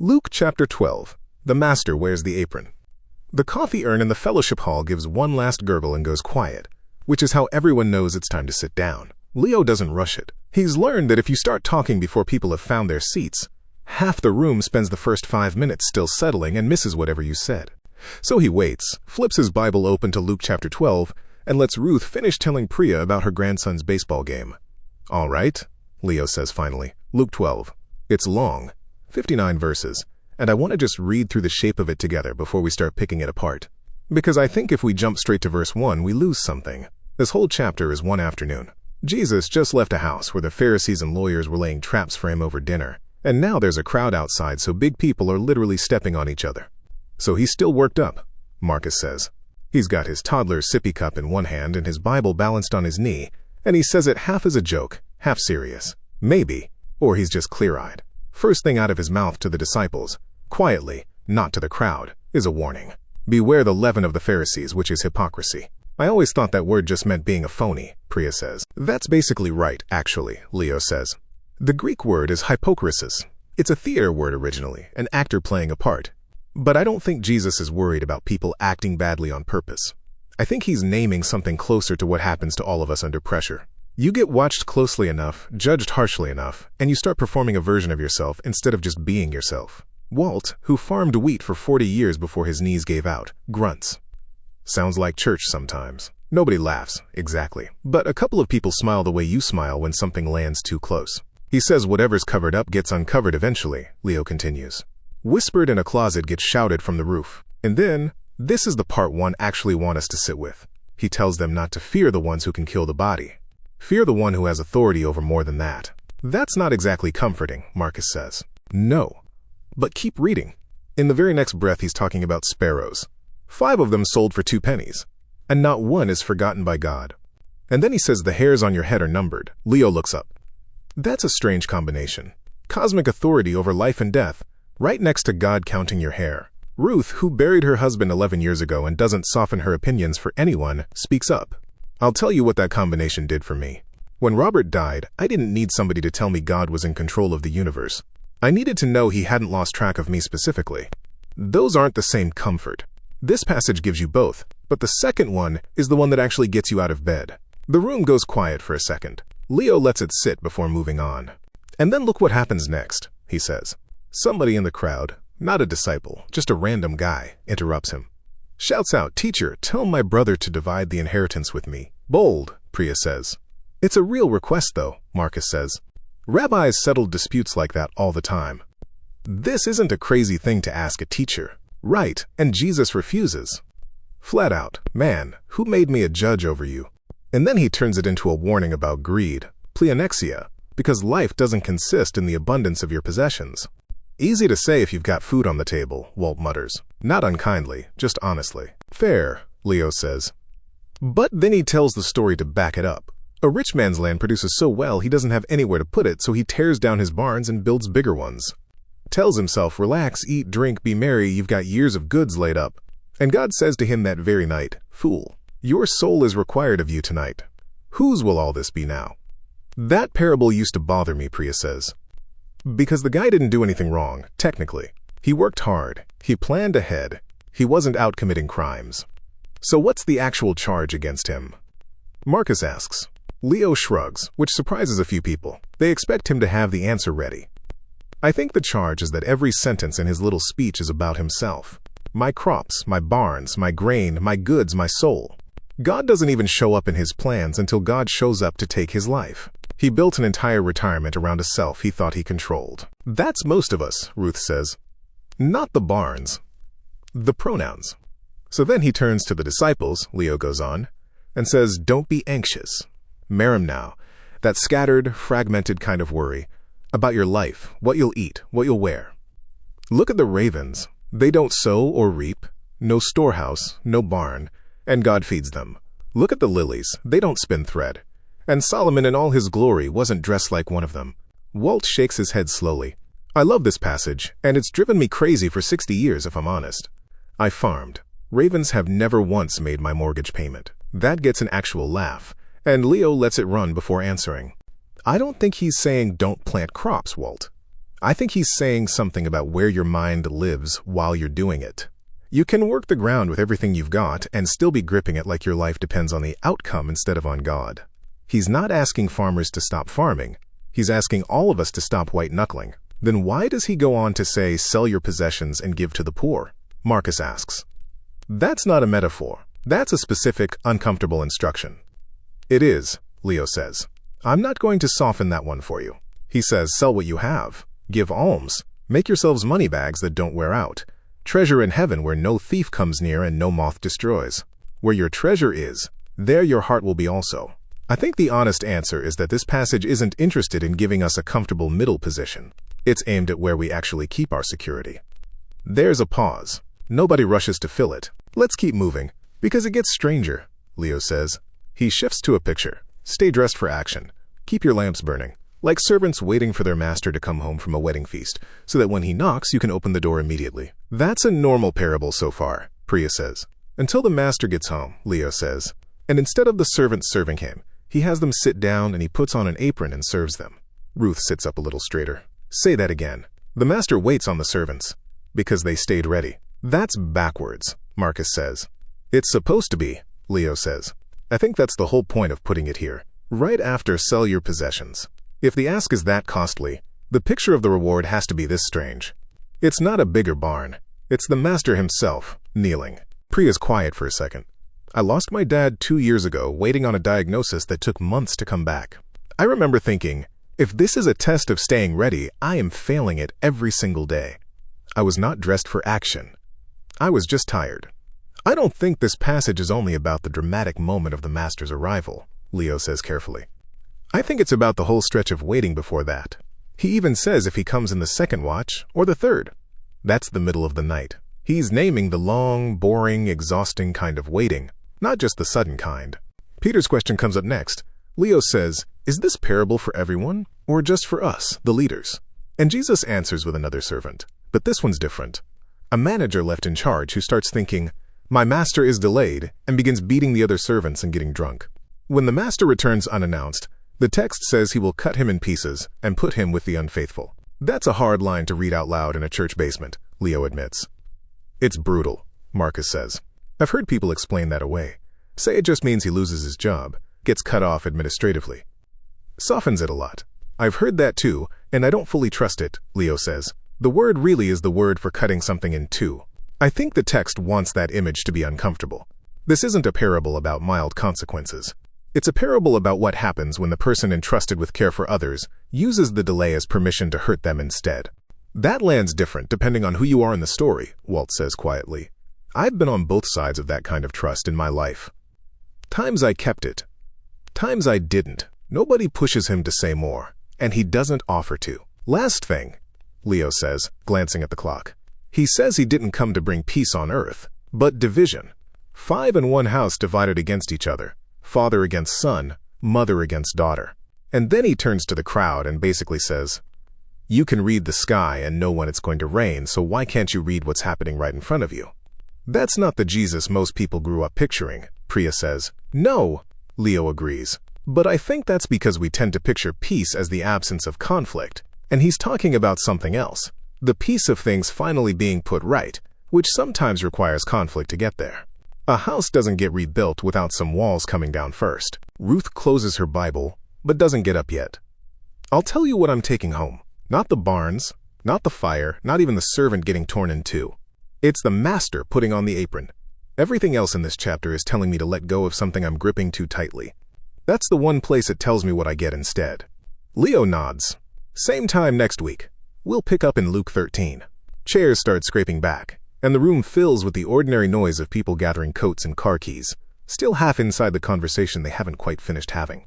Luke chapter 12. The Master Wears the Apron. The coffee urn in the fellowship hall gives one last gurgle and goes quiet, which is how everyone knows it's time to sit down. Leo doesn't rush it. He's learned that if you start talking before people have found their seats, half the room spends the first 5 minutes still settling and misses whatever you said. So he waits, flips his Bible open to Luke chapter 12, and lets Ruth finish telling Priya about her grandson's baseball game. "All right," Leo says finally. Luke 12. It's long, 59 verses, and I want to just read through the shape of it together before we start picking it apart. Because I think if we jump straight to verse 1, we lose something. This whole chapter is one afternoon. Jesus just left a house where the Pharisees and lawyers were laying traps for him over dinner, and now there's a crowd outside, so big people are literally stepping on each other. So he's still worked up, Marcus says. He's got his toddler's sippy cup in one hand and his Bible balanced on his knee, and he says it half as a joke, half serious. Maybe, or he's just clear-eyed. First thing out of his mouth to the disciples, quietly, not to the crowd, is a warning. Beware the leaven of the Pharisees, which is hypocrisy. I always thought that word just meant being a phony, Priya says. That's basically right, actually, Leo says. The Greek word is hypocrisy. It's a theater word originally, an actor playing a part. But I don't think Jesus is worried about people acting badly on purpose. I think he's naming something closer to what happens to all of us under pressure. You get watched closely enough, judged harshly enough, and you start performing a version of yourself instead of just being yourself. Walt, who farmed wheat for 40 years before his knees gave out, grunts. Sounds like church sometimes. Nobody laughs, exactly. But a couple of people smile the way you smile when something lands too close. He says whatever's covered up gets uncovered eventually, Leo continues. Whispered in a closet gets shouted from the roof. And then, this is the part one actually want us to sit with. He tells them not to fear the ones who can kill the body. Fear the one who has authority over more than that. That's not exactly comforting, Marcus says. No. But keep reading. In the very next breath he's talking about sparrows. 5 of them sold for 2 pennies. And not one is forgotten by God. And then he says the hairs on your head are numbered. Leo looks up. That's a strange combination. Cosmic authority over life and death, right next to God counting your hair. Ruth, who buried her husband 11 years ago and doesn't soften her opinions for anyone, speaks up. I'll tell you what that combination did for me. When Robert died, I didn't need somebody to tell me God was in control of the universe. I needed to know he hadn't lost track of me specifically. Those aren't the same comfort. This passage gives you both, but the second one is the one that actually gets you out of bed. The room goes quiet for a second. Leo lets it sit before moving on. And then look what happens next, he says. Somebody in the crowd, not a disciple, just a random guy, interrupts him. Shouts out, "Teacher, tell my brother to divide the inheritance with me." Bold, Priya says. It's a real request though, Marcus says. Rabbis settled disputes like that all the time. This isn't a crazy thing to ask a teacher. Right, and Jesus refuses. Flat out, "Man, who made me a judge over you?" And then he turns it into a warning about greed, pleonexia, because life doesn't consist in the abundance of your possessions. Easy to say if you've got food on the table, Walt mutters. Not unkindly, just honestly. Fair, Leo says. But then he tells the story to back it up. A rich man's land produces so well he doesn't have anywhere to put it, so he tears down his barns and builds bigger ones. Tells himself, relax, eat, drink, be merry, you've got years of goods laid up. And God says to him that very night, "Fool, your soul is required of you tonight. Whose will all this be now?" That parable used to bother me, Priya says. Because the guy didn't do anything wrong, technically. He worked hard. He planned ahead. He wasn't out committing crimes. So what's the actual charge against him? Marcus asks. Leo shrugs, which surprises a few people. They expect him to have the answer ready. I think the charge is that every sentence in his little speech is about himself. My crops, my barns, my grain, my goods, my soul. God doesn't even show up in his plans until God shows up to take his life. He built an entire retirement around a self he thought he controlled. That's most of us, Ruth says. Not the barns. The pronouns. So then he turns to the disciples, Leo goes on, and says, don't be anxious. Merim now, that scattered, fragmented kind of worry about your life, what you'll eat, what you'll wear. Look at the ravens. They don't sow or reap, no storehouse, no barn, and God feeds them. Look at the lilies. They don't spin thread. And Solomon in all his glory wasn't dressed like one of them. Walt shakes his head slowly. I love this passage, and it's driven me crazy for 60 years if I'm honest. I farmed. Ravens have never once made my mortgage payment. That gets an actual laugh, and Leo lets it run before answering. I don't think he's saying don't plant crops, Walt. I think he's saying something about where your mind lives while you're doing it. You can work the ground with everything you've got and still be gripping it like your life depends on the outcome instead of on God. He's not asking farmers to stop farming. He's asking all of us to stop white-knuckling. Then why does he go on to say, sell your possessions and give to the poor? Marcus asks. That's not a metaphor. That's a specific, uncomfortable instruction. It is, Leo says. I'm not going to soften that one for you. He says, sell what you have. Give alms. Make yourselves money bags that don't wear out. Treasure in heaven where no thief comes near and no moth destroys. Where your treasure is, there your heart will be also. I think the honest answer is that this passage isn't interested in giving us a comfortable middle position. It's aimed at where we actually keep our security. There's a pause. Nobody rushes to fill it. Let's keep moving, because it gets stranger, Leo says. He shifts to a picture. Stay dressed for action. Keep your lamps burning. Like servants waiting for their master to come home from a wedding feast, so that when he knocks, you can open the door immediately. That's a normal parable so far, Priya says. Until the master gets home, Leo says. And instead of the servants serving him, he has them sit down and he puts on an apron and serves them. Ruth sits up a little straighter. Say that again. The master waits on the servants, because they stayed ready. That's backwards, Marcus says. It's supposed to be, Leo says. I think that's the whole point of putting it here, right after sell your possessions. If the ask is that costly, the picture of the reward has to be this strange. It's not a bigger barn. It's the master himself, kneeling. Priya's quiet for a second. I lost my dad 2 years ago, waiting on a diagnosis that took months to come back. I remember thinking, if this is a test of staying ready, I am failing it every single day. I was not dressed for action. I was just tired. I don't think this passage is only about the dramatic moment of the master's arrival, Leo says carefully. I think it's about the whole stretch of waiting before that. He even says if he comes in the second watch or the third. That's the middle of the night. He's naming the long, boring, exhausting kind of waiting, not just the sudden kind. Peter's question comes up next. Leo says, is this parable for everyone or just for us, the leaders? And Jesus answers with another servant, but this one's different. A manager left in charge who starts thinking, my master is delayed, and begins beating the other servants and getting drunk. When the master returns unannounced, the text says he will cut him in pieces and put him with the unfaithful. That's a hard line to read out loud in a church basement, Leo admits. It's brutal, Marcus says. I've heard people explain that away. Say it just means he loses his job, gets cut off administratively. Softens it a lot. I've heard that too, and I don't fully trust it, Leo says. The word really is the word for cutting something in two. I think the text wants that image to be uncomfortable. This isn't a parable about mild consequences. It's a parable about what happens when the person entrusted with care for others uses the delay as permission to hurt them instead. That lands different depending on who you are in the story, Walt says quietly. I've been on both sides of that kind of trust in my life. Times I kept it. Times I didn't. Nobody pushes him to say more, and he doesn't offer to. Last thing, Leo says, glancing at the clock. He says he didn't come to bring peace on earth, but division. 5 in one house divided against each other. Father against son, mother against daughter. And then he turns to the crowd and basically says, you can read the sky and know when it's going to rain, so why can't you read what's happening right in front of you? That's not the Jesus most people grew up picturing, Priya says. No, Leo agrees. But I think that's because we tend to picture peace as the absence of conflict, and he's talking about something else. The peace of things finally being put right, which sometimes requires conflict to get there. A house doesn't get rebuilt without some walls coming down first. Ruth closes her Bible, but doesn't get up yet. I'll tell you what I'm taking home. Not the barns, not the fire, not even the servant getting torn in two. It's the master putting on the apron. Everything else in this chapter is telling me to let go of something I'm gripping too tightly. That's the one place it tells me what I get instead. Leo nods. Same time next week. We'll pick up in Luke 13. Chairs start scraping back, and the room fills with the ordinary noise of people gathering coats and car keys, still half inside the conversation they haven't quite finished having.